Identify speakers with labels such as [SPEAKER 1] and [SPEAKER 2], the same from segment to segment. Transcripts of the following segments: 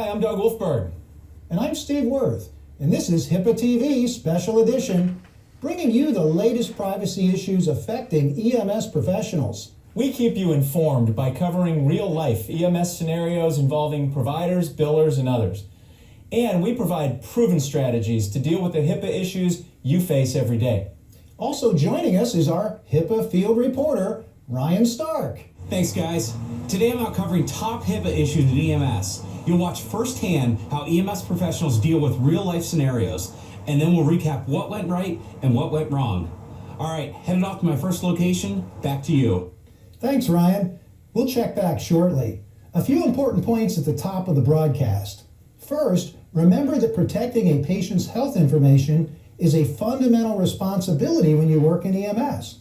[SPEAKER 1] Hi, I'm Doug Wolfberg.
[SPEAKER 2] And I'm Steve Worth, and this is HIPAA TV Special Edition, bringing you the latest privacy issues affecting EMS professionals.
[SPEAKER 1] We keep you informed by covering real-life EMS scenarios involving providers, billers, and others. And we provide proven strategies to deal with the HIPAA issues you face every day.
[SPEAKER 2] Also joining us is our HIPAA field reporter, Ryan Stark.
[SPEAKER 3] Thanks, guys. Today I'm out covering top HIPAA issues at EMS. You'll watch firsthand how EMS professionals deal with real-life scenarios, and then we'll recap what went right and what went wrong. All right, headed off to my first location. Back to you.
[SPEAKER 2] Thanks, Ryan. We'll check back shortly. A few important points at the top of the broadcast. First, remember that protecting a patient's health information is a fundamental responsibility when you work in EMS.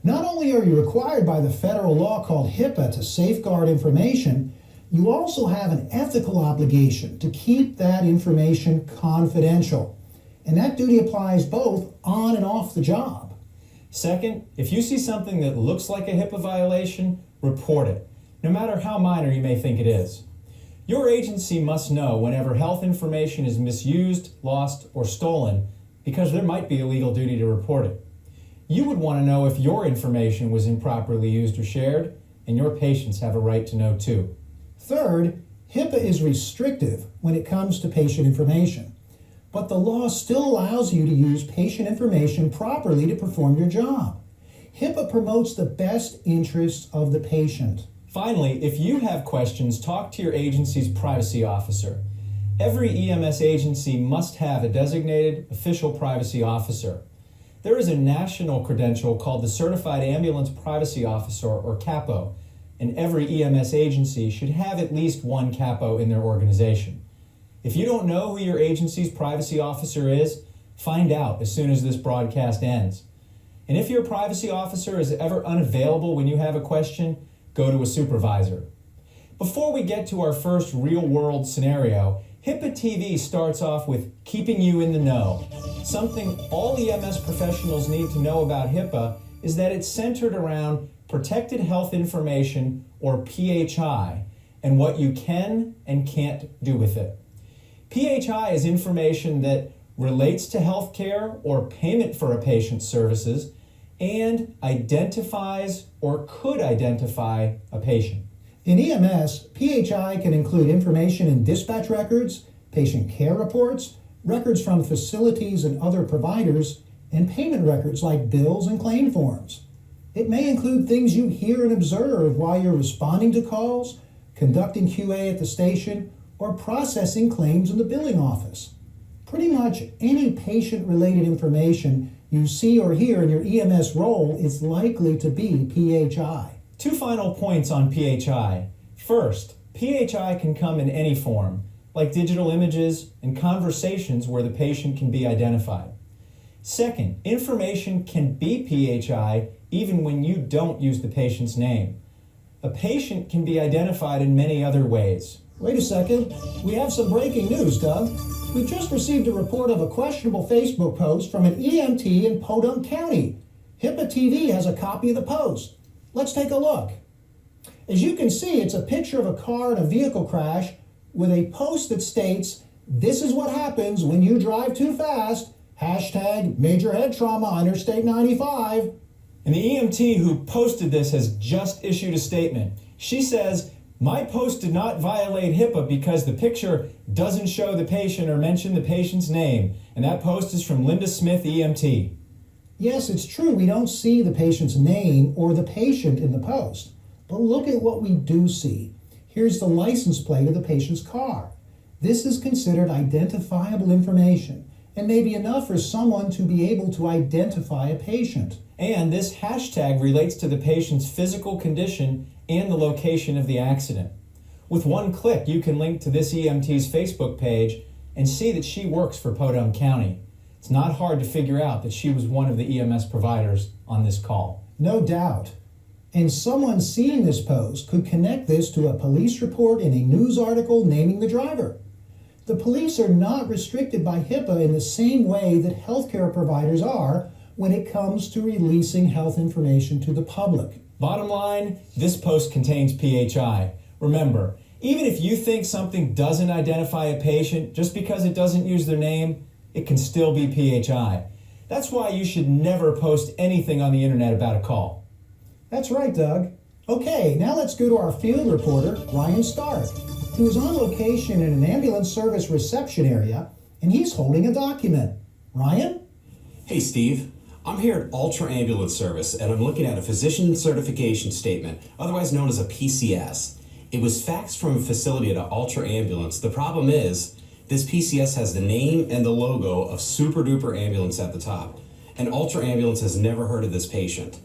[SPEAKER 2] Not only are you required by the federal law called HIPAA to safeguard information, you also have an ethical obligation to keep that information confidential. And that duty applies both on and off the job.
[SPEAKER 1] Second, if you see something that looks like a HIPAA violation, report it, no matter how minor you may think it is. Your agency must know whenever health information is misused, lost, or stolen, because there might be a legal duty to report it. You would want to know if your information was improperly used or shared, and your patients have a right to know too.
[SPEAKER 2] Third, HIPAA is restrictive when it comes to patient information, but the law still allows you to use patient information properly to perform your job. HIPAA promotes the best interests of the patient.
[SPEAKER 1] Finally, if you have questions, talk to your agency's privacy officer. Every EMS agency must have a designated official privacy officer. There is a national credential called the Certified Ambulance Privacy Officer, or CAPO, and every EMS agency should have at least one CAPO in their organization. If you don't know who your agency's privacy officer is, find out as soon as this broadcast ends. And if your privacy officer is ever unavailable when you have a question, go to a supervisor. Before we get to our first real-world scenario, HIPAA TV starts off with keeping you in the know. Something all EMS professionals need to know about HIPAA is that it's centered around protected health information, or PHI, and what you can and can't do with it. PHI is information that relates to healthcare or payment for a patient's services and identifies or could identify a patient.
[SPEAKER 2] In EMS, PHI can include information in dispatch records, patient care reports, records from facilities and other providers, and payment records like bills and claim forms. It may include things you hear and observe while you're responding to calls, conducting QA at the station, or processing claims in the billing office. Pretty much any patient-related information you see or hear in your EMS role is likely to be PHI.
[SPEAKER 1] Two final points on PHI. First, PHI can come in any form, like digital images and conversations where the patient can be identified. Second, information can be PHI even when you don't use the patient's name. A patient can be identified in many other ways.
[SPEAKER 2] Wait a second, we have some breaking news, Doug. We've just received a report of a questionable Facebook post from an EMT in Podunk County. HIPAA TV has a copy of the post. Let's take a look. As you can see, it's a picture of a car in a vehicle crash with a post that states, "This is what happens when you drive too fast. Hashtag major head trauma on Interstate 95.
[SPEAKER 1] And the EMT who posted this has just issued a statement. She says, "My post did not violate HIPAA because the picture doesn't show the patient or mention the patient's name." And that post is from Linda Smith, EMT.
[SPEAKER 2] Yes, it's true we don't see the patient's name or the patient in the post. But look at what we do see. Here's the license plate of the patient's car. This is considered identifiable information and may be enough for someone to be able to identify a patient.
[SPEAKER 1] And this hashtag relates to the patient's physical condition and the location of the accident. With one click, you can link to this EMT's Facebook page and see that she works for Podunk County. It's not hard to figure out that she was one of the EMS providers on this call.
[SPEAKER 2] No doubt. And someone seeing this post could connect this to a police report in a news article naming the driver. The police are not restricted by HIPAA in the same way that healthcare providers are when it comes to releasing health information to the public.
[SPEAKER 1] Bottom line, this post contains PHI. Remember, Even if you think something doesn't identify a patient, just because it doesn't use their name, it can still be PHI. That's why you should never post anything on the internet about a call.
[SPEAKER 2] That's right, Doug. Okay, now let's go to our field reporter, Ryan Stark, who is on location in an ambulance service reception area, and he's holding a document. Ryan?
[SPEAKER 3] Hey, Steve. I'm here at Ultra Ambulance Service, and I'm looking at a Physician Certification Statement, otherwise known as a PCS. It was faxed from a facility at an Ultra Ambulance. The problem is, this PCS has the name and the logo of Super Duper Ambulance at the top, and Ultra Ambulance has never heard of this patient.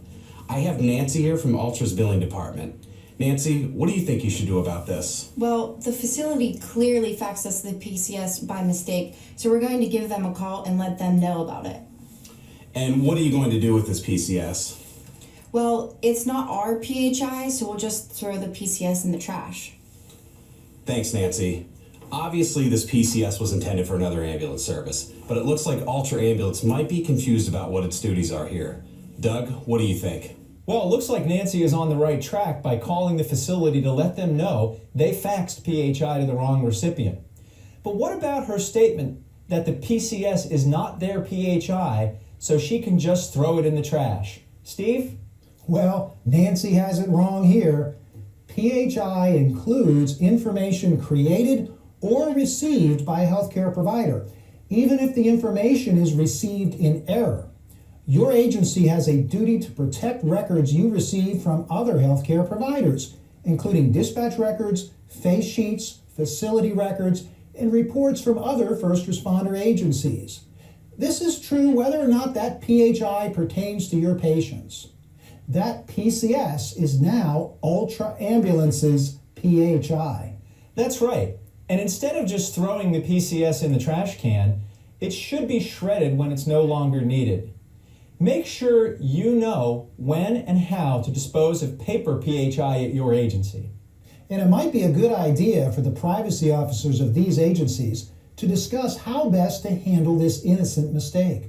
[SPEAKER 3] I have Nancy here from Ultra's billing department. Nancy, what do you think you should do about this?
[SPEAKER 4] Well, the facility clearly faxed us the PCS by mistake, so we're going to give them a call and let them know about it.
[SPEAKER 3] And what are you going to do with this PCS?
[SPEAKER 4] Well, it's not our PHI, so we'll just throw the PCS in the trash.
[SPEAKER 3] Thanks, Nancy. Obviously, this PCS was intended for another ambulance service, but it looks like Ultra Ambulance might be confused about what its duties are here. Doug, what do you think?
[SPEAKER 1] Well, it looks like Nancy is on the right track by calling the facility to let them know they faxed PHI to the wrong recipient. But what about her statement that the PCS is not their PHI, so she can just throw it in the trash? Steve?
[SPEAKER 2] Well, Nancy has it wrong here. PHI includes information created or received by a healthcare provider, even if the information is received in error. Your agency has a duty to protect records you receive from other healthcare providers, including dispatch records, face sheets, facility records, and reports from other first responder agencies. This is true whether or not that PHI pertains to your patients. That PCS is now Ultra Ambulance's PHI.
[SPEAKER 1] That's right. And instead of just throwing the PCS in the trash can, it should be shredded when it's no longer needed. Make sure you know when and how to dispose of paper PHI at your agency.
[SPEAKER 2] And it might be a good idea for the privacy officers of these agencies to discuss how best to handle this innocent mistake.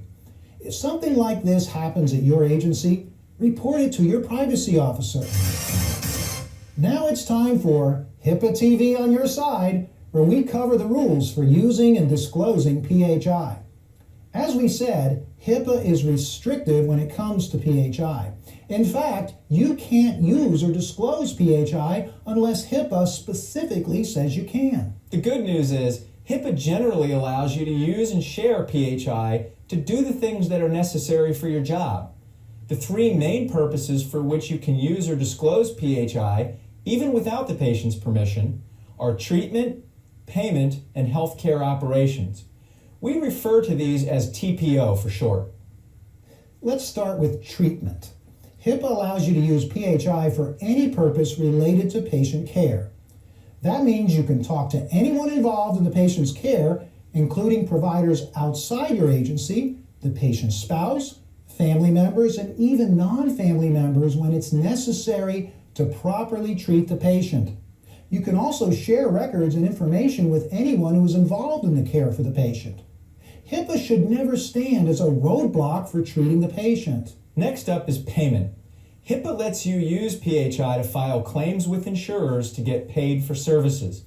[SPEAKER 2] If something like this happens at your agency, report it to your privacy officer. Now it's time for HIPAA TV on your side, where we cover the rules for using and disclosing PHI. As we said, HIPAA is restrictive when it comes to PHI. In fact, you can't use or disclose PHI unless HIPAA specifically says you can.
[SPEAKER 1] The good news is HIPAA generally allows you to use and share PHI to do the things that are necessary for your job. The three main purposes for which you can use or disclose PHI, even without the patient's permission, are treatment, payment, and healthcare operations. We refer to these as TPO for short.
[SPEAKER 2] Let's start with treatment. HIPAA allows you to use PHI for any purpose related to patient care. That means you can talk to anyone involved in the patient's care, including providers outside your agency, the patient's spouse, family members, and even non-family members when it's necessary to properly treat the patient. You can also share records and information with anyone who is involved in the care for the patient. HIPAA should never stand as a roadblock for treating the patient.
[SPEAKER 1] Next up is payment. HIPAA lets you use PHI to file claims with insurers to get paid for services.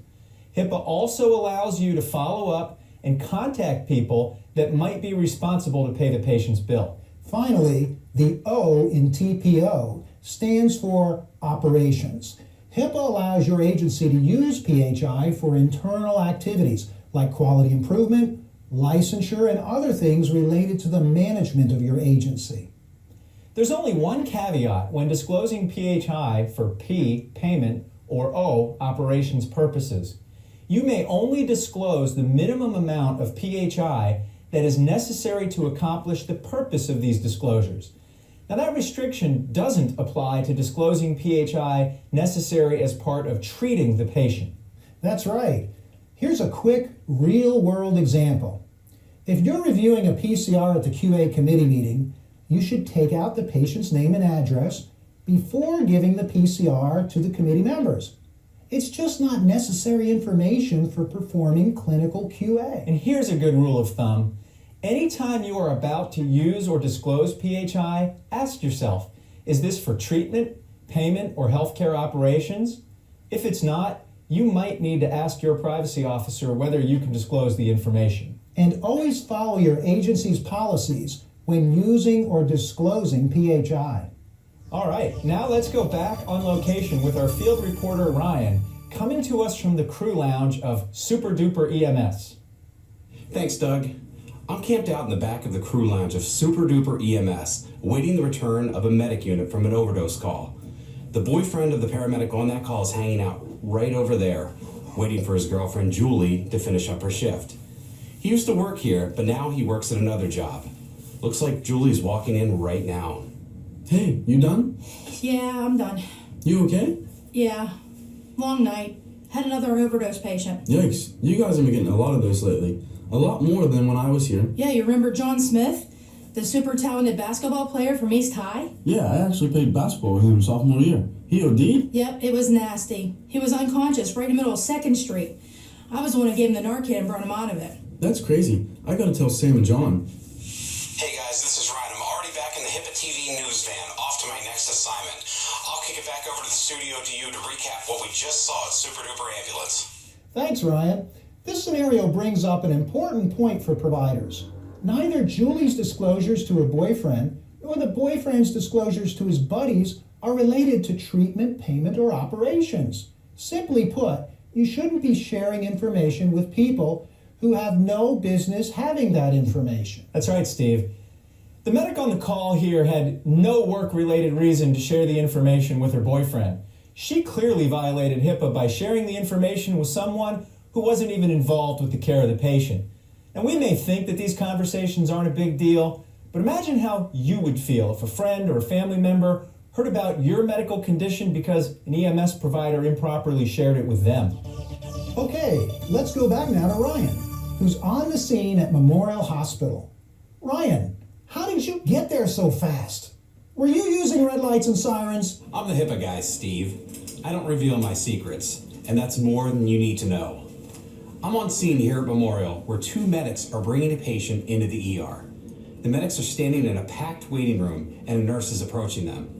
[SPEAKER 1] HIPAA also allows you to follow up and contact people that might be responsible to pay the patient's bill.
[SPEAKER 2] Finally, the O in TPO stands for operations. HIPAA allows your agency to use PHI for internal activities like quality improvement, licensure, and other things related to the management of your agency.
[SPEAKER 1] There's only one caveat when disclosing PHI for P, payment, or O, operations purposes. You may only disclose the minimum amount of PHI that is necessary to accomplish the purpose of these disclosures. Now, that restriction doesn't apply to disclosing PHI necessary as part of treating the patient.
[SPEAKER 2] That's right. Here's a quick, real-world example. If you're reviewing a PCR at the QA committee meeting, you should take out the patient's name and address before giving the PCR to the committee members. It's just not necessary information for performing clinical QA.
[SPEAKER 1] And here's a good rule of thumb. Anytime you are about to use or disclose PHI, ask yourself, is this for treatment, payment, or healthcare operations? If it's not, you might need to ask your privacy officer whether you can disclose the information.
[SPEAKER 2] And always follow your agency's policies when using or disclosing PHI.
[SPEAKER 1] All right, now let's go back on location with our field reporter Ryan, coming to us from the crew lounge of Super Duper EMS.
[SPEAKER 3] Thanks, Doug. I'm camped out in the back of the crew lounge of Super Duper EMS, awaiting the return of a medic unit from an overdose call. The boyfriend of the paramedic on that call is hanging out right over there, waiting for his girlfriend Julie to finish up her shift. He used to work here, but now he works at another job. Looks like Julie's walking in right now.
[SPEAKER 5] Hey, you done?
[SPEAKER 6] Yeah, I'm done.
[SPEAKER 5] You okay?
[SPEAKER 6] Yeah. Long night. Had another overdose patient.
[SPEAKER 5] Yikes, you guys have been getting a lot of those lately. A lot more than when I was here.
[SPEAKER 6] Yeah, you remember John Smith? The super talented basketball player from East High?
[SPEAKER 5] Yeah, I actually played basketball with him sophomore year. He OD'd?
[SPEAKER 6] Yep, it was nasty. He was unconscious right in the middle of 2nd Street. I was the one who gave him the Narcan and brought him out of it.
[SPEAKER 5] That's crazy. I gotta tell Sam and John.
[SPEAKER 3] Hey guys, this is Ryan. I'm already back in the HIPAA TV news van, off to my next assignment. I'll kick it back over to the studio to you to recap what we just saw at Super Duper Ambulance.
[SPEAKER 2] Thanks, Ryan. This scenario brings up an important point for providers. Neither Julie's disclosures to her boyfriend nor the boyfriend's disclosures to his buddies are related to treatment, payment, or operations. Simply put, you shouldn't be sharing information with people who have no business having that information.
[SPEAKER 1] That's right, Steve. The medic on the call here had no work-related reason to share the information with her boyfriend. She clearly violated HIPAA by sharing the information with someone who wasn't even involved with the care of the patient. And we may think that these conversations aren't a big deal, but imagine how you would feel if a friend or a family member heard about your medical condition because an EMS provider improperly shared it with them.
[SPEAKER 2] Okay, let's go back now to Ryan, who's on the scene at Memorial Hospital. Ryan, how did you get there so fast? Were you using red lights and sirens?
[SPEAKER 3] I'm the HIPAA guy, Steve. I don't reveal my secrets, and that's more than you need to know. I'm on scene here at Memorial, where 2 medics are bringing a patient into the ER. The medics are standing in a packed waiting room, and a nurse is approaching them.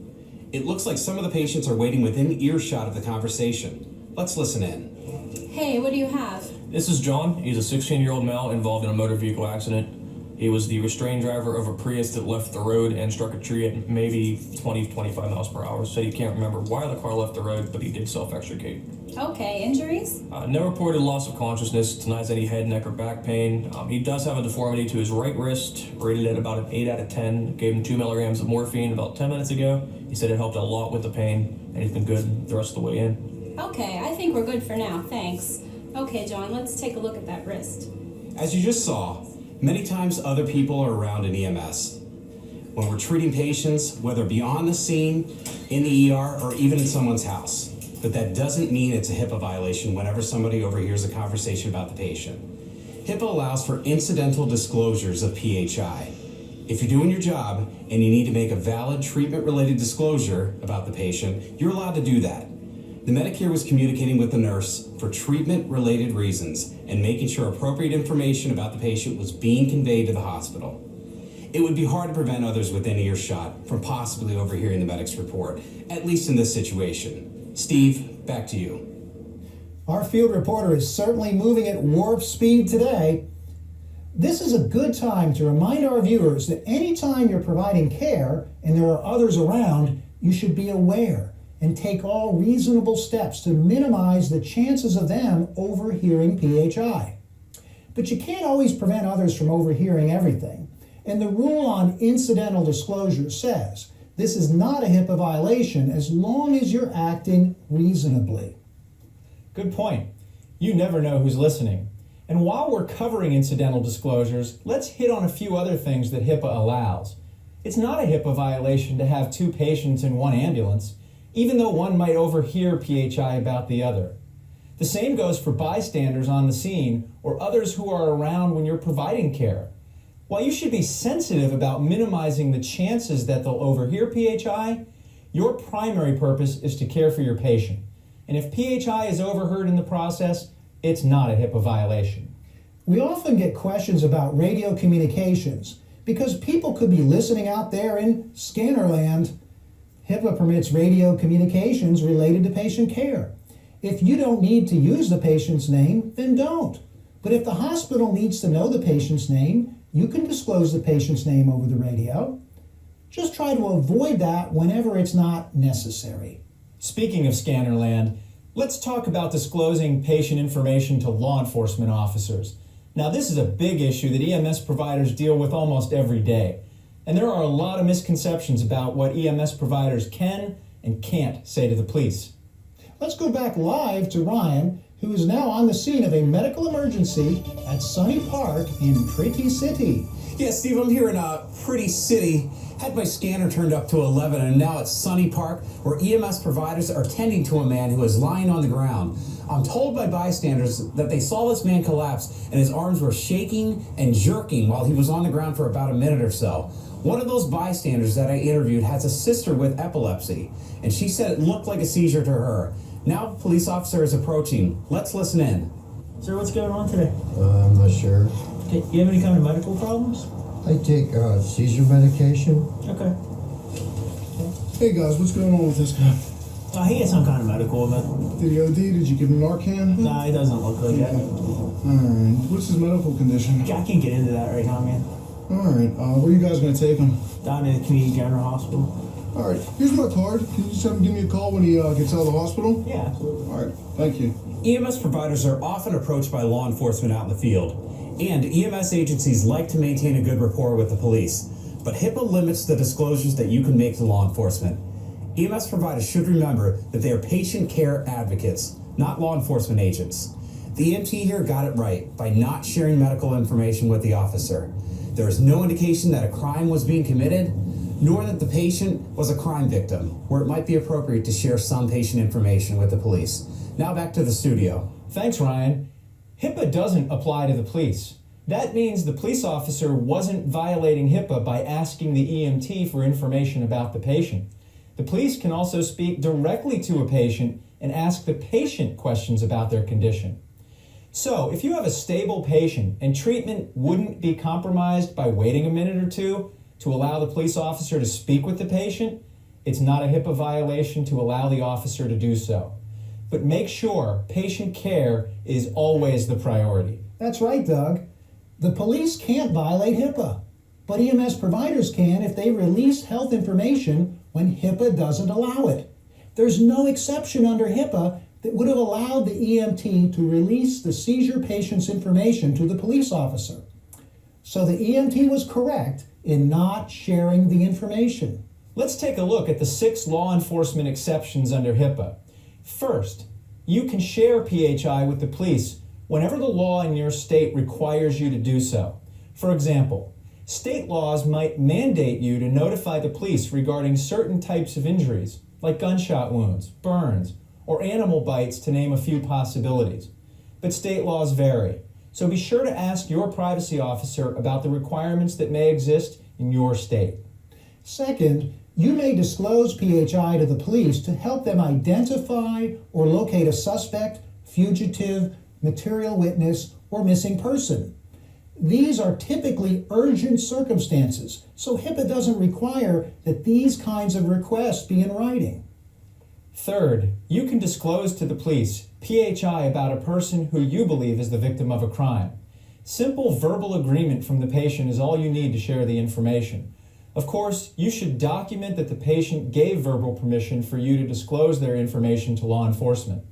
[SPEAKER 3] It looks like some of the patients are waiting within earshot of the conversation. Let's listen in.
[SPEAKER 7] Hey, what do you have?
[SPEAKER 8] This is John. He's a 16-year-old male involved in a motor vehicle accident. He was the restrained driver of a Prius that left the road and struck a tree at maybe 20-25 miles per hour. Said he can't remember why the car left the road, but he did self-extricate.
[SPEAKER 7] Okay, injuries?
[SPEAKER 8] No reported loss of consciousness, denies any head, neck, or back pain. He does have a deformity to his right wrist, rated at about an 8 out of 10. Gave him 2 milligrams of morphine about 10 minutes ago. He said it helped a lot with the pain, and he's been good the rest of the way in.
[SPEAKER 7] Okay, I think we're good for now, thanks. Okay, John, let's take a look at that wrist.
[SPEAKER 3] As you just saw, many times other people are around in EMS. When we're treating patients, whether beyond the scene, in the ER, or even in someone's house. But that doesn't mean it's a HIPAA violation whenever somebody overhears a conversation about the patient. HIPAA allows for incidental disclosures of PHI. If you're doing your job and you need to make a valid treatment-related disclosure about the patient, you're allowed to do that. The medic here was communicating with the nurse for treatment-related reasons and making sure appropriate information about the patient was being conveyed to the hospital. It would be hard to prevent others within earshot from possibly overhearing the medic's report, at least in this situation. Steve, back to you.
[SPEAKER 2] Our field reporter is certainly moving at warp speed today. This is a good time to remind our viewers that anytime you're providing care and there are others around, you should be aware and take all reasonable steps to minimize the chances of them overhearing PHI. But you can't always prevent others from overhearing everything. And the rule on incidental disclosure says this is not a HIPAA violation as long as you're acting reasonably.
[SPEAKER 1] Good point. You never know who's listening. And while we're covering incidental disclosures, let's hit on a few other things that HIPAA allows. It's not a HIPAA violation to have 2 patients in one ambulance, even though one might overhear PHI about the other. The same goes for bystanders on the scene or others who are around when you're providing care. While you should be sensitive about minimizing the chances that they'll overhear PHI, your primary purpose is to care for your patient. And if PHI is overheard in the process, it's not a HIPAA violation.
[SPEAKER 2] We often get questions about radio communications because people could be listening out there in Scannerland. HIPAA permits radio communications related to patient care. If you don't need to use the patient's name, then don't. But if the hospital needs to know the patient's name, you can disclose the patient's name over the radio. Just try to avoid that whenever it's not necessary.
[SPEAKER 1] Speaking of Scannerland, let's talk about disclosing patient information to law enforcement officers. Now, this is a big issue that EMS providers deal with almost every day. And there are a lot of misconceptions about what EMS providers can and can't say to the police.
[SPEAKER 2] Let's go back live to Ryan, who is now on the scene of a medical emergency at Sunny Park in Pretty City.
[SPEAKER 3] Yeah, Steve, I'm here in a Pretty City. Had my scanner turned up to 11, and now it's Sunny Park, where EMS providers are tending to a man who is lying on the ground. I'm told by bystanders that they saw this man collapse, and his arms were shaking and jerking while he was on the ground for about a minute or so. One of those bystanders that I interviewed has a sister with epilepsy, and she said it looked like a seizure to her. Now, a police officer is approaching. Let's listen in.
[SPEAKER 9] Sir, what's going on today?
[SPEAKER 10] I'm not sure.
[SPEAKER 9] Okay, you have any kind of medical problems?
[SPEAKER 10] I take seizure medication.
[SPEAKER 9] Okay.
[SPEAKER 11] Hey guys, what's going on with this guy?
[SPEAKER 9] He had some kind of medical event.
[SPEAKER 11] Did he OD? Did you give him Narcan?
[SPEAKER 9] Nah, he doesn't look like that.
[SPEAKER 11] Alright, what's his medical condition?
[SPEAKER 9] I can't get into that right now, man.
[SPEAKER 11] Alright, where are you guys going to take him?
[SPEAKER 9] Down in the community general hospital.
[SPEAKER 11] Alright, here's my card. Can you just have him give me a call when he gets out of the hospital?
[SPEAKER 9] Yeah, absolutely.
[SPEAKER 11] Alright, thank you.
[SPEAKER 3] EMS providers are often approached by law enforcement out in the field, and EMS agencies like to maintain a good rapport with the police. But HIPAA limits the disclosures that you can make to law enforcement. EMS providers should remember that they are patient care advocates, not law enforcement agents. The EMT here got it right by not sharing medical information with the officer. There is no indication that a crime was being committed, nor that the patient was a crime victim, where it might be appropriate to share some patient information with the police. Now back to the studio.
[SPEAKER 1] Thanks, Ryan. HIPAA doesn't apply to the police. That means the police officer wasn't violating HIPAA by asking the EMT for information about the patient. The police can also speak directly to a patient and ask the patient questions about their condition. So, if you have a stable patient and treatment wouldn't be compromised by waiting a minute or two to allow the police officer to speak with the patient, it's not a HIPAA violation to allow the officer to do so. But make sure patient care is always the priority.
[SPEAKER 2] That's right, Doug. The police can't violate HIPAA, but EMS providers can if they release health information when HIPAA doesn't allow it. There's no exception under HIPAA that would have allowed the EMT to release the seizure patient's information to the police officer. So the EMT was correct in not sharing the information.
[SPEAKER 1] Let's take a look at the 6 law enforcement exceptions under HIPAA. First, you can share PHI with the police whenever the law in your state requires you to do so. For example, state laws might mandate you to notify the police regarding certain types of injuries, like gunshot wounds, burns, or animal bites, to name a few possibilities. But state laws vary, so be sure to ask your privacy officer about the requirements that may exist in your state.
[SPEAKER 2] Second, you may disclose PHI to the police to help them identify or locate a suspect, fugitive, material witness, or missing person. These are typically urgent circumstances, so HIPAA doesn't require that these kinds of requests be in writing.
[SPEAKER 1] Third, you can disclose to the police PHI about a person who you believe is the victim of a crime. Simple verbal agreement from the patient is all you need to share the information. Of course, you should document that the patient gave verbal permission for you to disclose their information to law enforcement.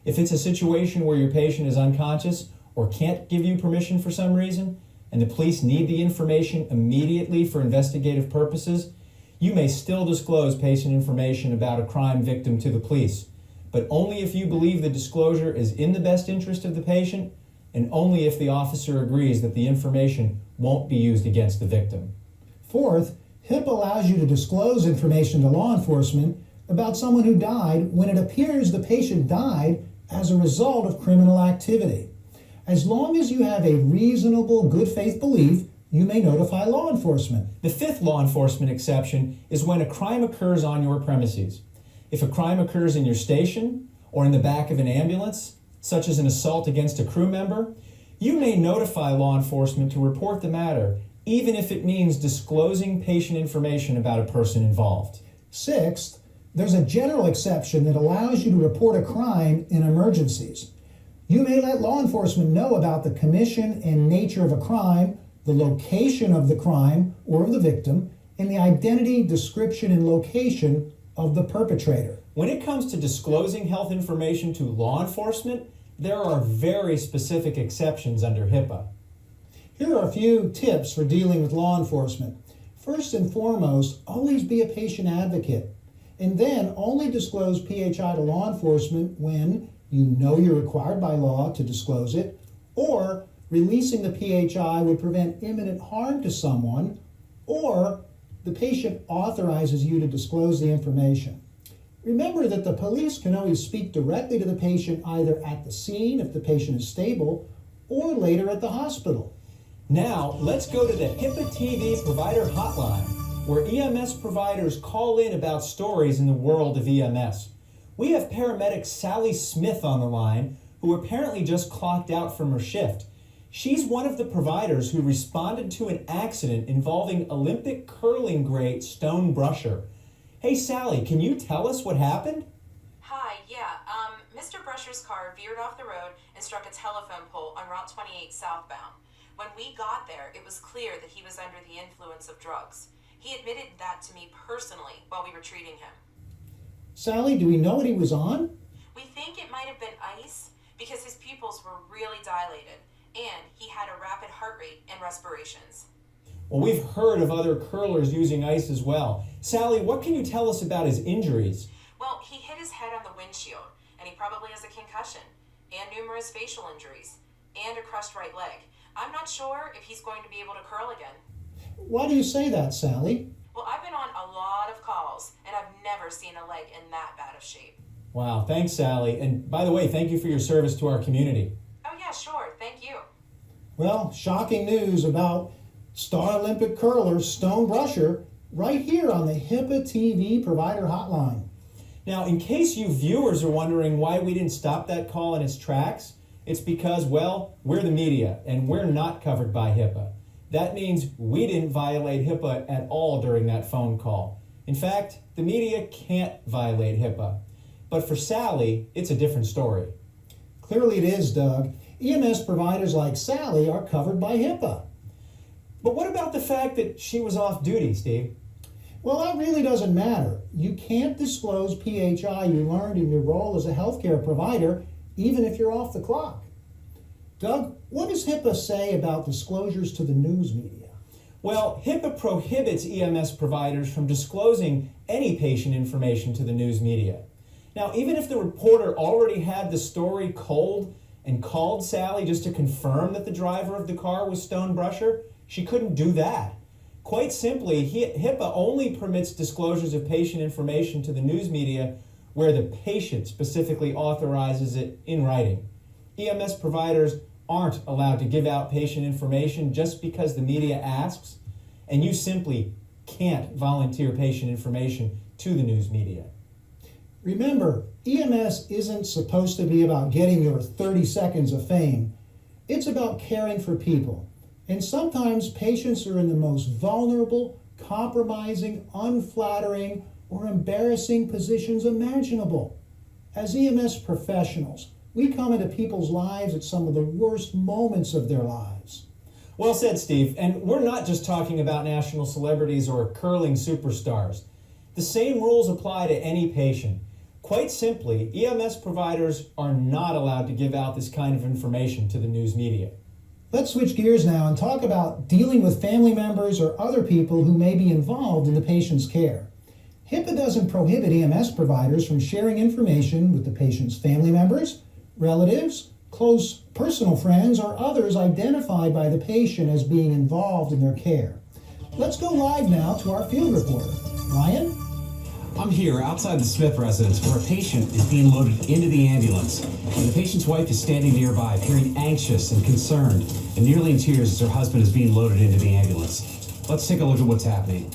[SPEAKER 1] If it's a situation where your patient is unconscious or can't give you permission for some reason, and the police need the information immediately for investigative purposes, you may still disclose patient information about a crime victim to the police, but only if you believe the disclosure is in the best interest of the patient, and only if the officer agrees that the information won't be used against the victim.
[SPEAKER 2] Fourth, HIPAA allows you to disclose information to law enforcement about someone who died when it appears the patient died as a result of criminal activity. As long as you have a reasonable good faith belief, you may notify law enforcement.
[SPEAKER 1] The 5th law enforcement exception is when a crime occurs on your premises. If a crime occurs in your station or in the back of an ambulance, such as an assault against a crew member, you may notify law enforcement to report the matter, even if it means disclosing patient information about a person involved.
[SPEAKER 2] Sixth, There's a general exception that allows you to report a crime in emergencies. You may let law enforcement know about the commission and nature of a crime, the location of the crime or of the victim, and the identity, description, and location of the perpetrator.
[SPEAKER 1] When it comes to disclosing health information to law enforcement, there are very specific exceptions under HIPAA.
[SPEAKER 2] Here are a few tips for dealing with law enforcement. First and foremost, always be a patient advocate. And then only disclose PHI to law enforcement when you know you're required by law to disclose it, or releasing the PHI would prevent imminent harm to someone, or the patient authorizes you to disclose the information. Remember that the police can always speak directly to the patient either at the scene if the patient is stable, or later at the hospital.
[SPEAKER 1] Now, let's go to the HIPAA TV provider hotline, where EMS providers call in about stories in the world of EMS. We have paramedic Sally Smith on the line, who apparently just clocked out from her shift. She's one of the providers who responded to an accident involving Olympic curling great Stone Brusher. Hey Sally, can you tell us what happened?
[SPEAKER 12] Hi, Mr. Brusher's car veered off the road and struck a telephone pole on Route 28 southbound. When we got there, it was clear that he was under the influence of drugs. He admitted that to me personally while we were treating him.
[SPEAKER 2] Sally, do we know what he was on?
[SPEAKER 12] We think it might have been ice because his pupils were really dilated and he had a rapid heart rate and respirations.
[SPEAKER 1] Well, we've heard of other curlers using ice as well. Sally, what can you tell us about his injuries?
[SPEAKER 12] Well, he hit his head on the windshield and he probably has a concussion and numerous facial injuries and a crushed right leg. I'm not sure if he's going to be able to curl again.
[SPEAKER 2] Why do you say that, Sally?
[SPEAKER 12] Well, I've been on a lot of calls, and I've never seen a leg in that bad of shape.
[SPEAKER 1] Wow, thanks Sally. And by the way, thank you for your service to our community.
[SPEAKER 12] Oh yeah, sure, thank you.
[SPEAKER 2] Well, shocking news about star Olympic curler Stone Brusher right here on the HIPAA TV provider hotline.
[SPEAKER 1] Now, in case you viewers are wondering why we didn't stop that call in its tracks, it's because, well, we're the media and we're not covered by HIPAA. That means we didn't violate HIPAA at all during that phone call. In fact, the media can't violate HIPAA. But for Sally, it's a different story.
[SPEAKER 2] Clearly it is, Doug. EMS providers like Sally are covered by HIPAA.
[SPEAKER 1] But what about the fact that she was off duty, Steve?
[SPEAKER 2] Well, that really doesn't matter. You can't disclose PHI you learned in your role as a healthcare provider, even if you're off the clock. Doug, what does HIPAA say about disclosures to the news media?
[SPEAKER 1] Well, HIPAA prohibits EMS providers from disclosing any patient information to the news media. Now, even if the reporter already had the story cold and called Sally just to confirm that the driver of the car was Stone Brusher, she couldn't do that. Quite simply, HIPAA only permits disclosures of patient information to the news media where the patient specifically authorizes it in writing. EMS providers aren't allowed to give out patient information just because the media asks, and you simply can't volunteer patient information to the news media.
[SPEAKER 2] Remember, EMS isn't supposed to be about getting your 30 seconds of fame. It's about caring for people. And sometimes patients are in the most vulnerable, compromising, unflattering, or embarrassing positions imaginable. As EMS professionals, we come into people's lives at some of the worst moments of their lives.
[SPEAKER 1] Well said, Steve. And we're not just talking about national celebrities or curling superstars. The same rules apply to any patient. Quite simply, EMS providers are not allowed to give out this kind of information to the news media.
[SPEAKER 2] Let's switch gears now and talk about dealing with family members or other people who may be involved in the patient's care. HIPAA doesn't prohibit EMS providers from sharing information with the patient's family members, relatives, close personal friends, or others identified by the patient as being involved in their care. Let's go live now to our field reporter. Ryan?
[SPEAKER 3] I'm here outside the Smith residence where a patient is being loaded into the ambulance. And the patient's wife is standing nearby, appearing anxious and concerned, and nearly in tears as her husband is being loaded into the ambulance. Let's take a look at what's happening.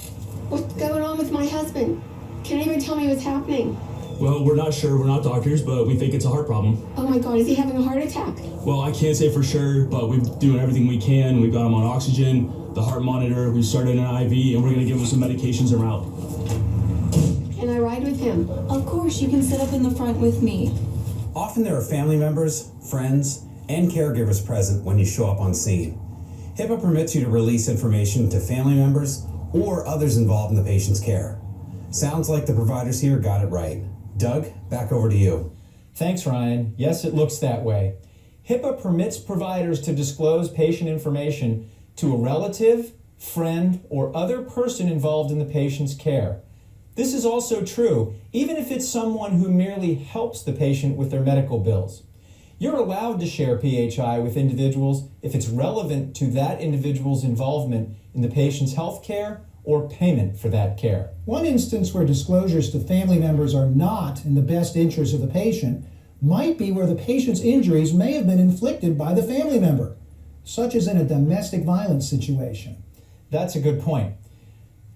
[SPEAKER 13] What's going on with my husband? Can anyone tell me what's happening?
[SPEAKER 14] Well, we're not sure. We're not doctors, but we think it's a heart problem.
[SPEAKER 13] Oh my God, is he having a heart attack?
[SPEAKER 14] Well, I can't say for sure, but we're doing everything we can. We've got him on oxygen, the heart monitor, we started an IV, and we're going to give him some medications en route.
[SPEAKER 13] Can I ride with him.
[SPEAKER 4] Of course, you can sit up in the front with me.
[SPEAKER 3] Often there are family members, friends, and caregivers present when you show up on scene. HIPAA permits you to release information to family members or others involved in the patient's care. Sounds like the providers here got it right. Doug, back over to you.
[SPEAKER 1] Thanks, Ryan. Yes, it looks that way. HIPAA permits providers to disclose patient information to a relative, friend, or other person involved in the patient's care. This is also true even if it's someone who merely helps the patient with their medical bills. You're allowed to share PHI with individuals if it's relevant to that individual's involvement in the patient's health care or payment for that care.
[SPEAKER 2] One instance where disclosures to family members are not in the best interest of the patient might be where the patient's injuries may have been inflicted by the family member, such as in a domestic violence situation.
[SPEAKER 1] That's a good point.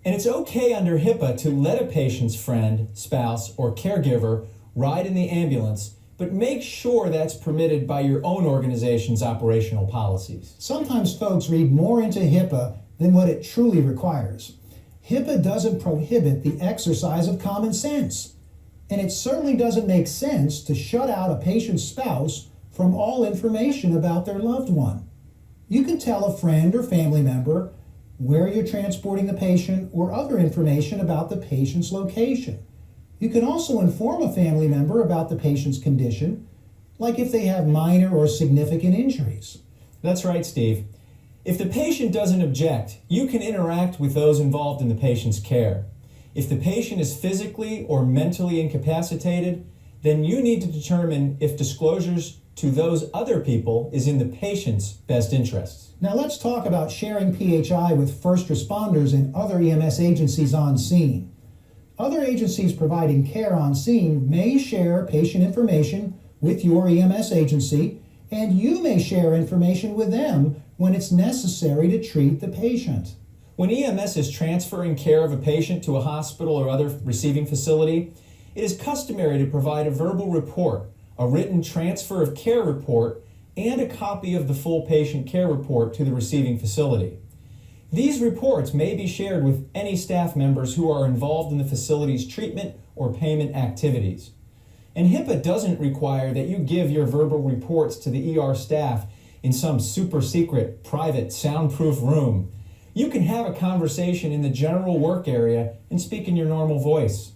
[SPEAKER 1] And it's okay under HIPAA to let a patient's friend, spouse, or caregiver ride in the ambulance, but make sure that's permitted by your own organization's operational policies.
[SPEAKER 2] Sometimes folks read more into HIPAA than what it truly requires. HIPAA doesn't prohibit the exercise of common sense, and it certainly doesn't make sense to shut out a patient's spouse from all information about their loved one. You can tell a friend or family member where you're transporting the patient or other information about the patient's location. You can also inform a family member about the patient's condition, like if they have minor or significant injuries.
[SPEAKER 1] That's right, Steve. If the patient doesn't object, you can interact with those involved in the patient's care. If the patient is physically or mentally incapacitated, then you need to determine if disclosures to those other people is in the patient's best interests.
[SPEAKER 2] Now let's talk about sharing PHI with first responders and other EMS agencies on scene. Other agencies providing care on scene may share patient information with your EMS agency, and you may share information with them when it's necessary to treat the patient.
[SPEAKER 1] When EMS is transferring care of a patient to a hospital or other receiving facility, it is customary to provide a verbal report, a written transfer of care report, and a copy of the full patient care report to the receiving facility. These reports may be shared with any staff members who are involved in the facility's treatment or payment activities. And HIPAA doesn't require that you give your verbal reports to the ER staff in some super secret, private, soundproof room. You can have a conversation in the general work area and speak in your normal voice.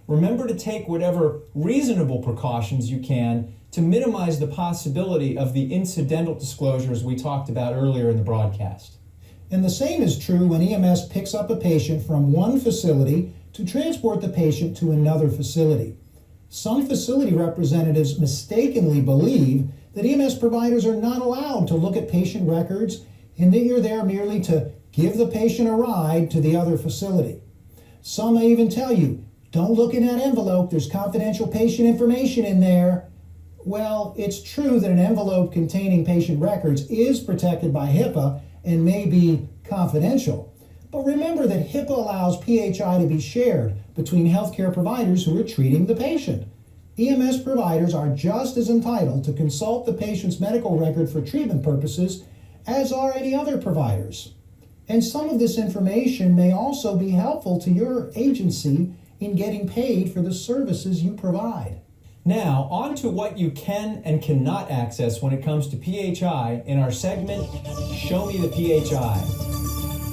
[SPEAKER 1] Remember to take whatever reasonable precautions you can to minimize the possibility of the incidental disclosures we talked about earlier in the broadcast.
[SPEAKER 2] And the same is true when EMS picks up a patient from one facility to transport the patient to another facility. Some facility representatives mistakenly believe that EMS providers are not allowed to look at patient records and that you're there merely to give the patient a ride to the other facility. Some may even tell you, don't look in that envelope, there's confidential patient information in there. Well, it's true that an envelope containing patient records is protected by HIPAA and may be confidential. But remember that HIPAA allows PHI to be shared between healthcare providers who are treating the patient. EMS providers are just as entitled to consult the patient's medical record for treatment purposes as are any other providers. And some of this information may also be helpful to your agency in getting paid for the services you provide.
[SPEAKER 1] Now, on to what you can and cannot access when it comes to PHI in our segment, Show Me the PHI.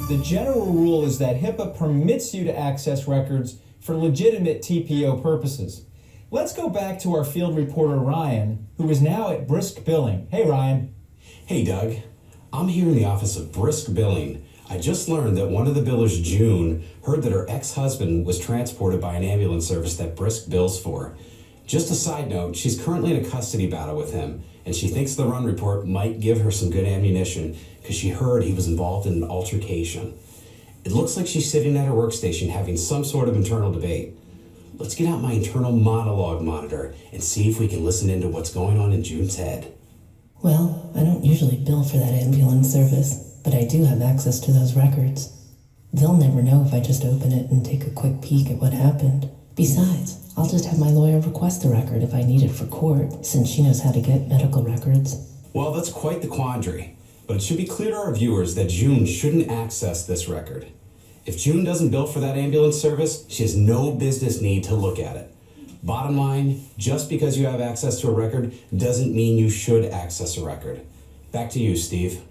[SPEAKER 1] The general rule is that HIPAA permits you to access records for legitimate TPO purposes. Let's go back to our field reporter, Ryan, who is now at Brisk Billing. Hey, Ryan.
[SPEAKER 3] Hey, Doug. I'm here in the office of Brisk Billing. I just learned that one of the billers, June, heard that her ex-husband was transported by an ambulance service that Brisk bills for. Just a side note, she's currently in a custody battle with him, and she thinks the run report might give her some good ammunition because she heard he was involved in an altercation. It looks like she's sitting at her workstation having some sort of internal debate. Let's get out my internal monologue monitor and see if we can listen into what's going on in June's head.
[SPEAKER 15] Well, I don't usually bill for that ambulance service, but I do have access to those records. They'll never know if I just open it and take a quick peek at what happened. Besides, I'll just have my lawyer request the record if I need it for court, since she knows how to get medical records.
[SPEAKER 3] Well, that's quite the quandary, but it should be clear to our viewers that June shouldn't access this record. If June doesn't bill for that ambulance service, she has no business need to look at it. Bottom line, just because you have access to a record doesn't mean you should access a record. Back to you, Steve.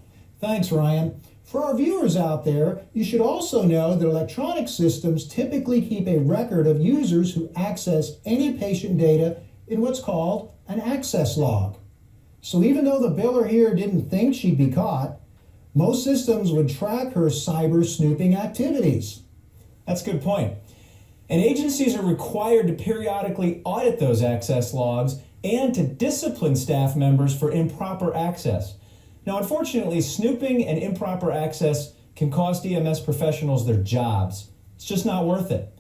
[SPEAKER 2] Thanks, Ryan. For our viewers out there, you should also know that electronic systems typically keep a record of users who access any patient data in what's called an access log. So even though the biller here didn't think she'd be caught, most systems would track her cyber snooping activities.
[SPEAKER 1] That's a good point. And agencies are required to periodically audit those access logs and to discipline staff members for improper access. Now, unfortunately, snooping and improper access can cost EMS professionals their jobs. It's just not worth it.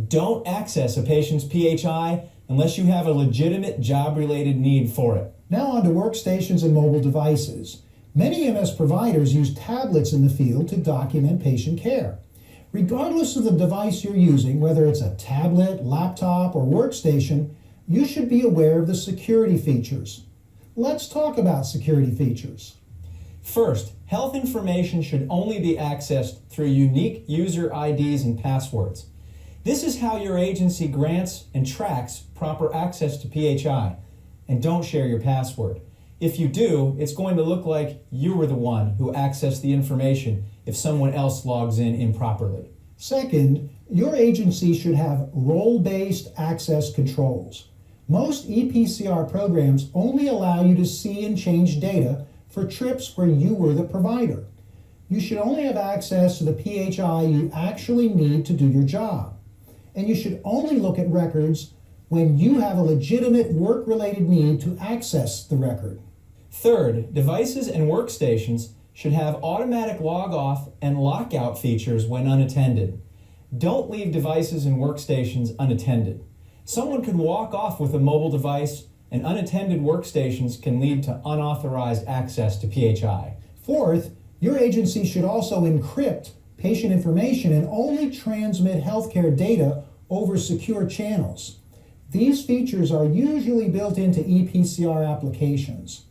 [SPEAKER 1] Don't access a patient's PHI unless you have a legitimate job-related need for it.
[SPEAKER 2] Now on to workstations and mobile devices. Many EMS providers use tablets in the field to document patient care. Regardless of the device you're using, whether it's a tablet, laptop, or workstation, you should be aware of the security features. Let's talk about security features.
[SPEAKER 1] First, health information should only be accessed through unique user IDs and passwords. This is how your agency grants and tracks proper access to PHI. And don't share your password. If you do, it's going to look like you were the one who accessed the information if someone else logs in improperly.
[SPEAKER 2] Second, your agency should have role-based access controls. Most EPCR programs only allow you to see and change data for trips where you were the provider. You should only have access to the PHI you actually need to do your job. And you should only look at records when you have a legitimate work-related need to access the record.
[SPEAKER 1] Third, devices and workstations should have automatic log-off and lockout features when unattended. Don't leave devices and workstations unattended. Someone could walk off with a mobile device, and unattended workstations can lead to unauthorized access to PHI.
[SPEAKER 2] Fourth, your agency should also encrypt patient information and only transmit healthcare data over secure channels. These features are usually built into EPCR applications.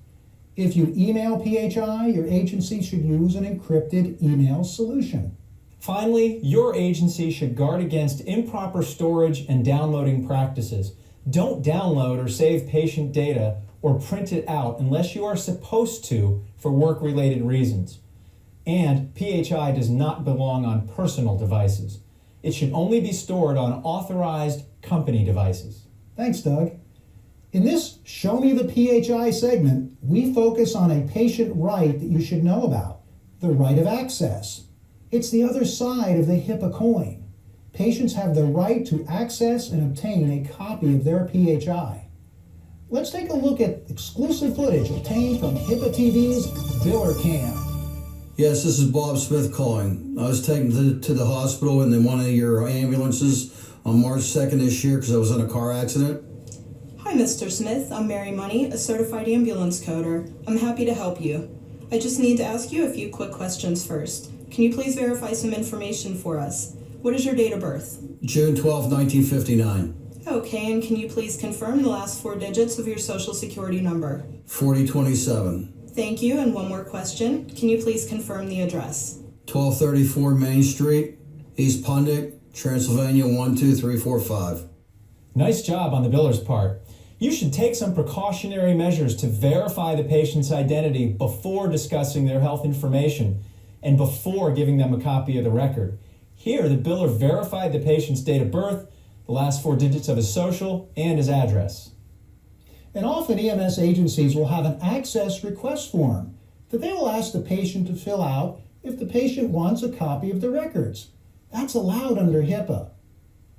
[SPEAKER 2] If you email PHI, your agency should use an encrypted email solution.
[SPEAKER 1] Finally, your agency should guard against improper storage and downloading practices. Don't download or save patient data or print it out unless you are supposed to for work-related reasons. And PHI does not belong on personal devices. It should only be stored on authorized company devices.
[SPEAKER 2] Thanks, Doug. In this Show Me the PHI segment, we focus on a patient right that you should know about, the right of access. It's the other side of the HIPAA coin. Patients have the right to access and obtain a copy of their PHI. Let's take a look at exclusive footage obtained from HIPAA TV's Biller Cam.
[SPEAKER 5] Yes, this is Bob Smith calling. I was taken to the hospital in one of your ambulances on March 2nd this year because I was in a car accident.
[SPEAKER 16] Hi, Mr. Smith. I'm Mary Money, a certified ambulance coder. I'm happy to help you. I just need to ask you a few quick questions first. Can you please verify some information for us? What is your date of birth?
[SPEAKER 5] June 12, 1959.
[SPEAKER 16] Okay, and can you please confirm the last 4 digits of your social security number?
[SPEAKER 5] 4027.
[SPEAKER 16] Thank you, and one more question. Can you please confirm the address?
[SPEAKER 5] 1234 Main Street, East Pundick, Transylvania 12345.
[SPEAKER 1] Nice job on the biller's part. You should take some precautionary measures to verify the patient's identity before discussing their health information and before giving them a copy of the record. Here, the biller verified the patient's date of birth, the last 4 digits of his social, and his address.
[SPEAKER 2] And often EMS agencies will have an access request form that they will ask the patient to fill out if the patient wants a copy of the records. That's allowed under HIPAA.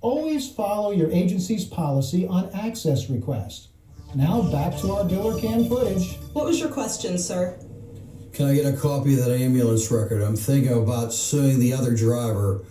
[SPEAKER 2] Always follow your agency's policy on access requests. Now back to our Biller Cam footage.
[SPEAKER 16] What was your question, sir?
[SPEAKER 5] Can I get a copy of that ambulance record? I'm thinking about suing the other driver.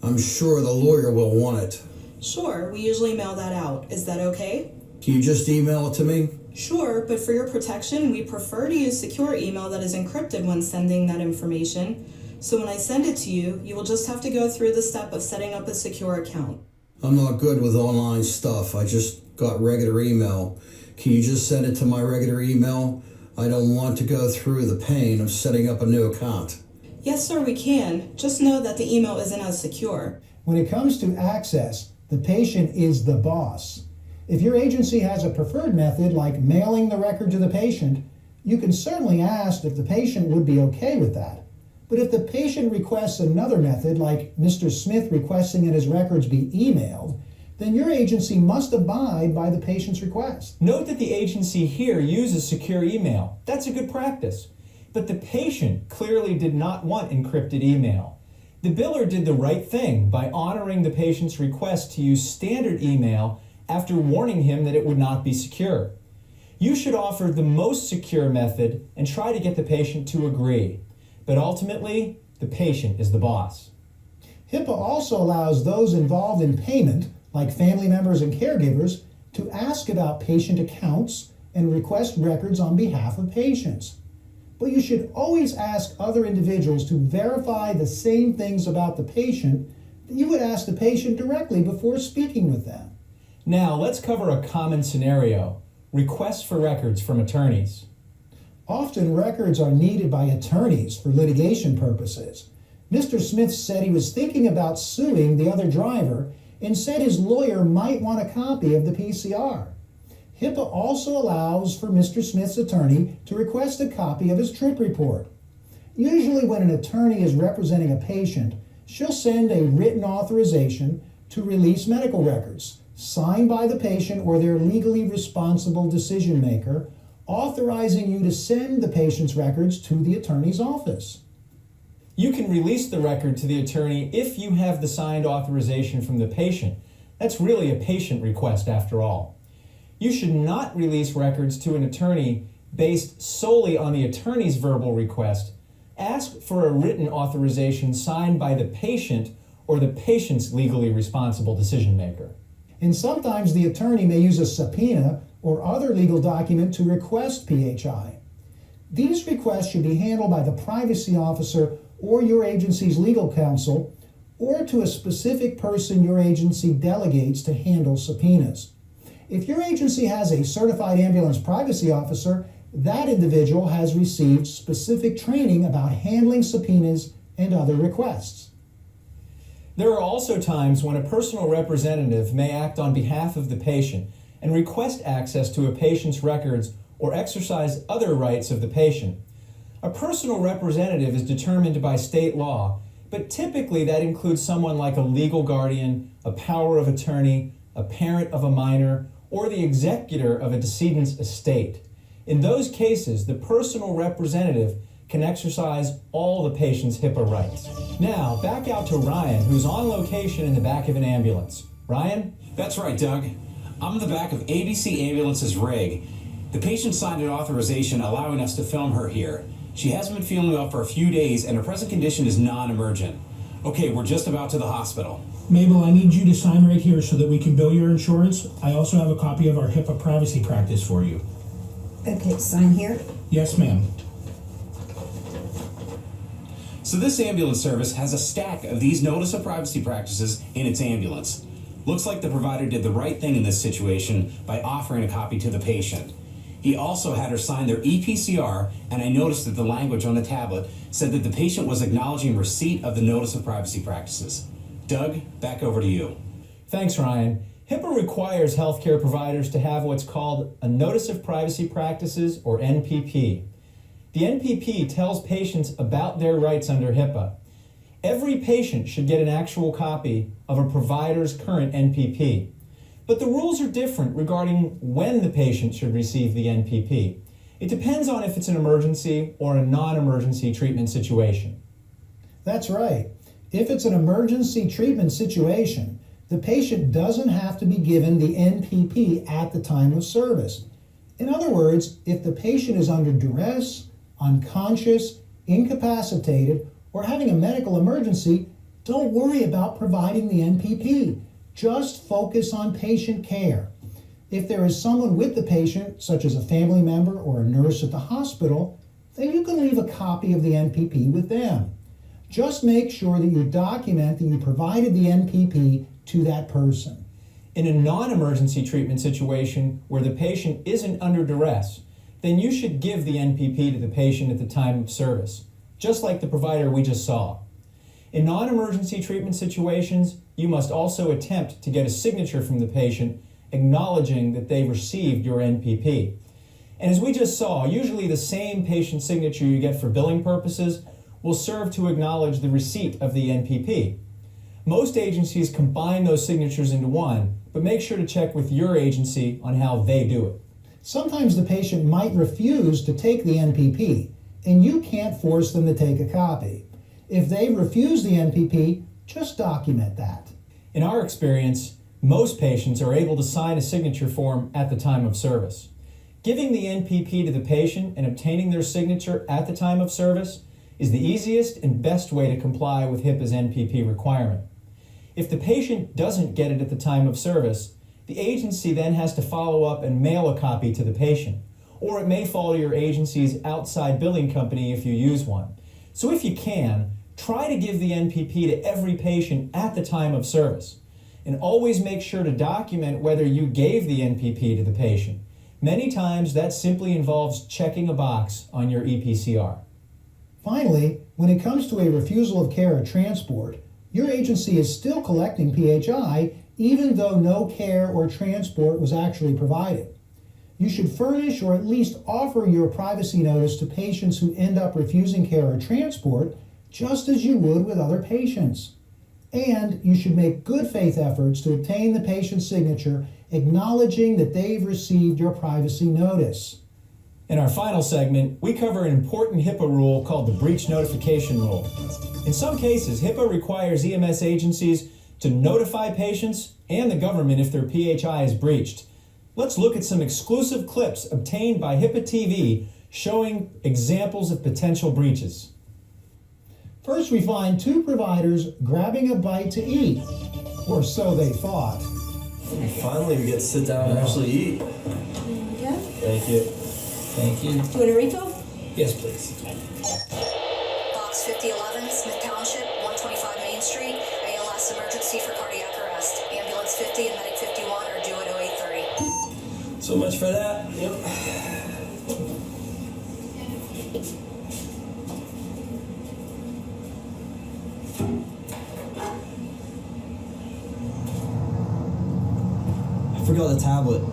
[SPEAKER 5] I'm sure the lawyer will want it.
[SPEAKER 16] Sure, we usually mail that out. Is that okay?
[SPEAKER 5] Can you just email it to me?
[SPEAKER 16] Sure, but for your protection, we prefer to use secure email that is encrypted when sending that information. So when I send it to you, you will just have to go through the step of setting up a secure account.
[SPEAKER 5] I'm not good with online stuff. I just got regular email. Can you just send it to my regular email? I don't want to go through the pain of setting up a new account.
[SPEAKER 16] Yes, sir, we can. Just know that the email isn't as secure.
[SPEAKER 2] When it comes to access, the patient is the boss. If your agency has a preferred method like mailing the record to the patient, you can certainly ask if the patient would be okay with that. But if the patient requests another method, like Mr. Smith requesting that his records be emailed, then your agency must abide by the patient's request.
[SPEAKER 1] Note that the agency here uses secure email. That's a good practice. But the patient clearly did not want encrypted email. The biller did the right thing by honoring the patient's request to use standard email after warning him that it would not be secure. You should offer the most secure method and try to get the patient to agree. But ultimately, the patient is the boss.
[SPEAKER 2] HIPAA also allows those involved in payment, like family members and caregivers, to ask about patient accounts and request records on behalf of patients. But you should always ask other individuals to verify the same things about the patient that you would ask the patient directly before speaking with them.
[SPEAKER 1] Now, let's cover a common scenario: requests for records from attorneys.
[SPEAKER 2] Often records are needed by attorneys for litigation purposes. Mr. Smith said he was thinking about suing the other driver and said his lawyer might want a copy of the PCR. HIPAA also allows for Mr. Smith's attorney to request a copy of his trip report. Usually when an attorney is representing a patient, she'll send a written authorization to release medical records, signed by the patient or their legally responsible decision maker, authorizing you to send the patient's records to the attorney's office.
[SPEAKER 1] You can release the record to the attorney if you have the signed authorization from the patient. That's really a patient request after all. You should not release records to an attorney based solely on the attorney's verbal request. Ask for a written authorization signed by the patient or the patient's legally responsible decision maker.
[SPEAKER 2] And sometimes the attorney may use a subpoena or other legal document to request PHI. These requests should be handled by the privacy officer or your agency's legal counsel, or to a specific person your agency delegates to handle subpoenas. If your agency has a certified ambulance privacy officer, that individual has received specific training about handling subpoenas and other requests.
[SPEAKER 1] There are also times when a personal representative may act on behalf of the patient and request access to a patient's records or exercise other rights of the patient. A personal representative is determined by state law, but typically that includes someone like a legal guardian, a power of attorney, a parent of a minor, or the executor of a decedent's estate. In those cases, the personal representative can exercise all the patient's HIPAA rights. Now, back out to Ryan, who's on location in the back of an ambulance. Ryan?
[SPEAKER 3] That's right, Doug. I'm in the back of ABC Ambulance's rig. The patient signed an authorization allowing us to film her here. She hasn't been feeling well for a few days, and her present condition is non-emergent. Okay, we're just about to the hospital.
[SPEAKER 9] Mabel, I need you to sign right here so that we can bill your insurance. I also have a copy of our HIPAA privacy practice for you.
[SPEAKER 17] Okay, sign here.
[SPEAKER 9] Yes, ma'am.
[SPEAKER 3] So this ambulance service has a stack of these notice of privacy practices in its ambulance. Looks like the provider did the right thing in this situation by offering a copy to the patient. He also had her sign their ePCR, and I noticed that the language on the tablet said that the patient was acknowledging receipt of the notice of privacy practices. Doug, back over to you.
[SPEAKER 1] Thanks, Ryan. HIPAA requires healthcare providers to have what's called a Notice of Privacy Practices, or NPP. The NPP tells patients about their rights under HIPAA. Every patient should get an actual copy of a provider's current NPP. But the rules are different regarding when the patient should receive the NPP. It depends on if it's an emergency or a non-emergency treatment situation.
[SPEAKER 2] That's right. If it's an emergency treatment situation, the patient doesn't have to be given the NPP at the time of service. In other words, if the patient is under duress, unconscious, incapacitated, or having a medical emergency, don't worry about providing the NPP. Just focus on patient care. If there is someone with the patient, such as a family member or a nurse at the hospital, then you can leave a copy of the NPP with them. Just make sure that you document that you provided the NPP to that person.
[SPEAKER 1] In a non-emergency treatment situation where the patient isn't under duress, then you should give the NPP to the patient at the time of service. just like the provider we just saw. In non-emergency treatment situations, you must also attempt to get a signature from the patient acknowledging that they received your NPP. And as we just saw, usually the same patient signature you get for billing purposes will serve to acknowledge the receipt of the NPP. Most agencies combine those signatures into one, but make sure to check with your agency on how they do it.
[SPEAKER 2] Sometimes the patient might refuse to take the NPP, and you can't force them to take a copy. If they refuse the NPP, just document that.
[SPEAKER 1] In our experience, most patients are able to sign a signature form at the time of service. Giving the NPP to the patient and obtaining their signature at the time of service is the easiest and best way to comply with HIPAA's NPP requirement. If the patient doesn't get it at the time of service, the agency then has to follow up and mail a copy to the patient, or it may fall to your agency's outside billing company if you use one. So if you can, try to give the NPP to every patient at the time of service, and always make sure to document whether you gave the NPP to the patient. Many times that simply involves checking a box on your EPCR.
[SPEAKER 2] Finally, when it comes to a refusal of care or transport, your agency is still collecting PHI even though no care or transport was actually provided. You should furnish or at least offer your privacy notice to patients who end up refusing care or transport, just as you would with other patients. And you should make good faith efforts to obtain the patient's signature acknowledging that they've received your privacy notice.
[SPEAKER 1] In our final segment, we cover an important HIPAA rule called the breach notification rule. In some cases, HIPAA requires EMS agencies to notify patients and the government if their PHI is breached. Let's look at some exclusive clips obtained by HIPAA TV showing examples of potential breaches.
[SPEAKER 2] First, we find two providers grabbing a bite to eat, or so they thought.
[SPEAKER 18] Finally, we get to sit down and actually eat.
[SPEAKER 6] Yeah?
[SPEAKER 18] Thank you. Thank you.
[SPEAKER 6] Do you want a refill?
[SPEAKER 18] Yes, please.
[SPEAKER 19] Box 5011, Smith Township, 125 Main Street, ALS emergency for cardiac arrest. Ambulance 50 and medic 51 are due at 0830.
[SPEAKER 18] So much for that. Yep. I forgot the tablet.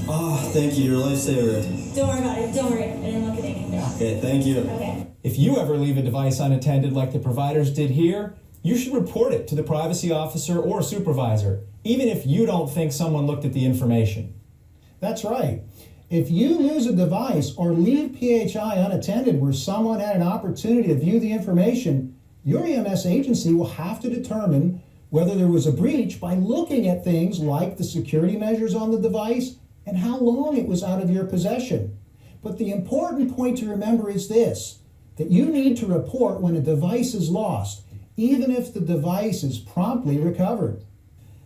[SPEAKER 18] Oh, thank you. You're a lifesaver.
[SPEAKER 6] Don't worry about it. Don't worry. I didn't look at anything.
[SPEAKER 18] Okay, thank you.
[SPEAKER 6] Okay.
[SPEAKER 1] If you ever leave a device unattended like the providers did here, you should report it to the privacy officer or supervisor, even if you don't think someone looked at the information.
[SPEAKER 2] That's right. If you lose a device or leave PHI unattended where someone had an opportunity to view the information, your EMS agency will have to determine whether there was a breach by looking at things like the security measures on the device and how long it was out of your possession. But the important point to remember is this, that you need to report when a device is lost, even if the device is promptly recovered.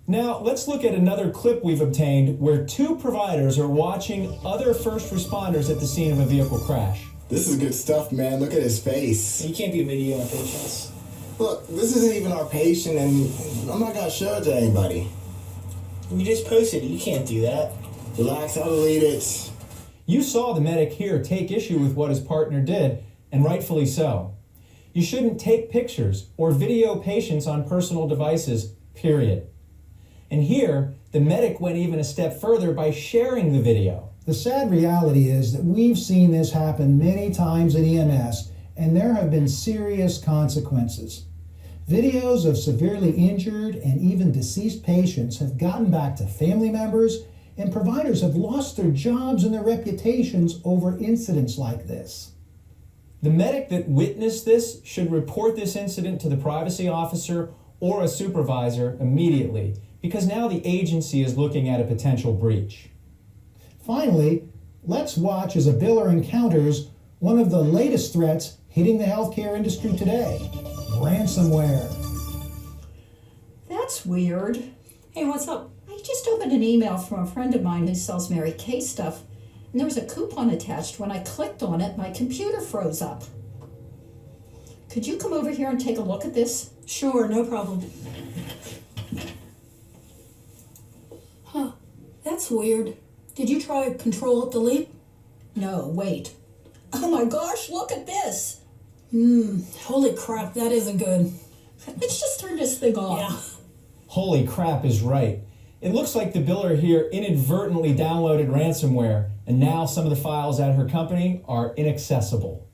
[SPEAKER 1] Now, let's look at another clip we've obtained where two providers are watching other first responders at the scene of a vehicle crash.
[SPEAKER 20] This is good stuff, man. Look at his face.
[SPEAKER 18] You can't be videoing patients.
[SPEAKER 20] Look, this isn't even our patient, and I'm not gonna show it to anybody.
[SPEAKER 18] You just posted it. You can't do that.
[SPEAKER 20] Relax, I'll delete it.
[SPEAKER 1] You saw the medic here take issue with what his partner did, and rightfully so. You shouldn't take pictures or video patients on personal devices, period. And here, the medic went even a step further by sharing the video.
[SPEAKER 2] The sad reality is that we've seen this happen many times in EMS, and there have been serious consequences. Videos of severely injured and even deceased patients have gotten back to family members, and providers have lost their jobs and their reputations over incidents like this.
[SPEAKER 1] The medic that witnessed this should report this incident to the privacy officer or a supervisor immediately, because now the agency is looking at a potential breach.
[SPEAKER 2] Finally, let's watch as a biller encounters one of the latest threats hitting the healthcare industry today, ransomware.
[SPEAKER 21] That's weird.
[SPEAKER 6] Hey, what's up?
[SPEAKER 21] I just opened an email from a friend of mine who sells Mary Kay stuff, and there was a coupon attached. When I clicked on it, my computer froze up. Could you come over here and take a look at this?
[SPEAKER 6] Sure, no problem. Huh, that's weird. Did you try Control-Delete?
[SPEAKER 21] No, wait. Oh my gosh, look at this.
[SPEAKER 6] Holy crap, that isn't good.
[SPEAKER 21] Let's just turn this thing off.
[SPEAKER 6] Yeah.
[SPEAKER 1] Holy crap is right. It looks like the biller here inadvertently downloaded ransomware, and now some of the files at her company are inaccessible.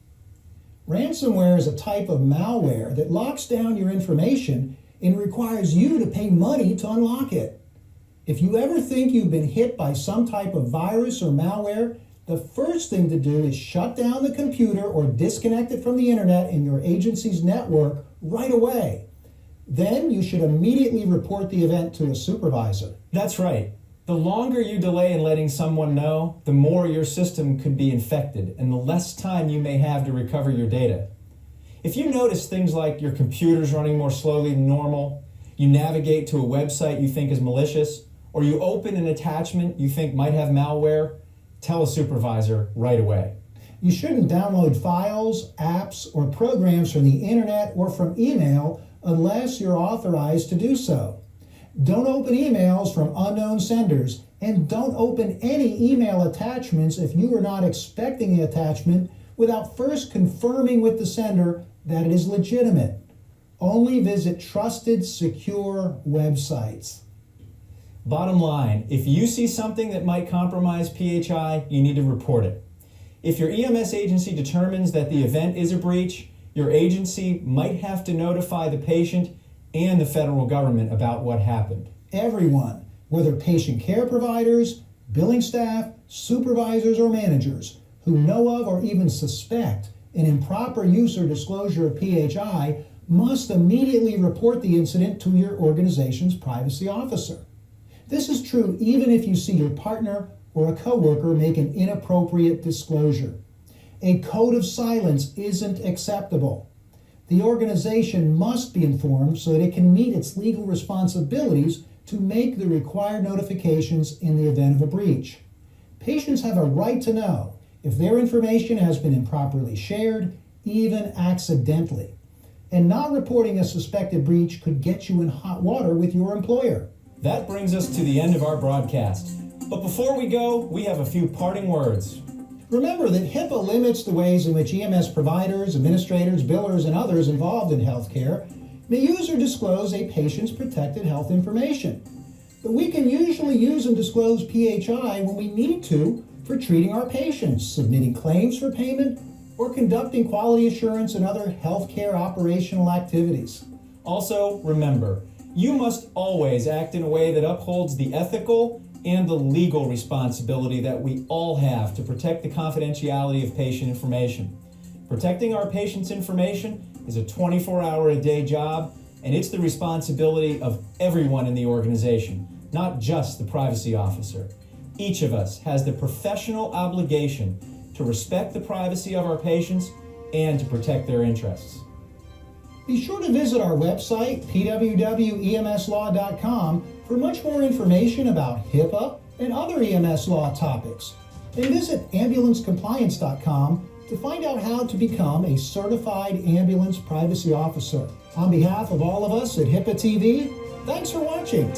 [SPEAKER 2] Ransomware is a type of malware that locks down your information and requires you to pay money to unlock it. If you ever think you've been hit by some type of virus or malware, the first thing to do is shut down the computer or disconnect it from the internet in your agency's network right away. Then you should immediately report the event to a supervisor.
[SPEAKER 1] That's right. The longer you delay in letting someone know, the more your system could be infected and the less time you may have to recover your data. If you notice things like your computer's running more slowly than normal, you navigate to a website you think is malicious, or you open an attachment you think might have malware, tell a supervisor right away.
[SPEAKER 2] You shouldn't download files, apps, or programs from the internet or from email unless you're authorized to do so. Don't open emails from unknown senders, and don't open any email attachments if you are not expecting the attachment without first confirming with the sender that it is legitimate. Only visit trusted, secure websites.
[SPEAKER 1] Bottom line, if you see something that might compromise PHI, you need to report it. If your EMS agency determines that the event is a breach, your agency might have to notify the patient and the federal government about what happened.
[SPEAKER 2] Everyone, whether patient care providers, billing staff, supervisors, or managers, who know of or even suspect an improper use or disclosure of PHI, must immediately report the incident to your organization's privacy officer. This is true even if you see your partner or a coworker make an inappropriate disclosure. A code of silence isn't acceptable. The organization must be informed so that it can meet its legal responsibilities to make the required notifications in the event of a breach. Patients have a right to know if their information has been improperly shared, even accidentally. And not reporting a suspected breach could get you in hot water with your employer.
[SPEAKER 1] That brings us to the end of our broadcast. But before we go, we have a few parting words.
[SPEAKER 2] Remember that HIPAA limits the ways in which EMS providers, administrators, billers, and others involved in healthcare may use or disclose a patient's protected health information. But we can usually use and disclose PHI when we need to for treating our patients, submitting claims for payment, or conducting quality assurance and other healthcare operational activities.
[SPEAKER 1] Also, remember, you must always act in a way that upholds the ethical and the legal responsibility that we all have to protect the confidentiality of patient information. Protecting our patients' information is a 24-hour-a-day job, and it's the responsibility of everyone in the organization, not just the privacy officer. Each of us has the professional obligation to respect the privacy of our patients and to protect their interests.
[SPEAKER 2] Be sure to visit our website, pwwemslaw.com, for much more information about HIPAA and other EMS law topics. And visit ambulancecompliance.com to find out how to become a certified ambulance privacy officer. On behalf of all of us at HIPAA TV, thanks for watching.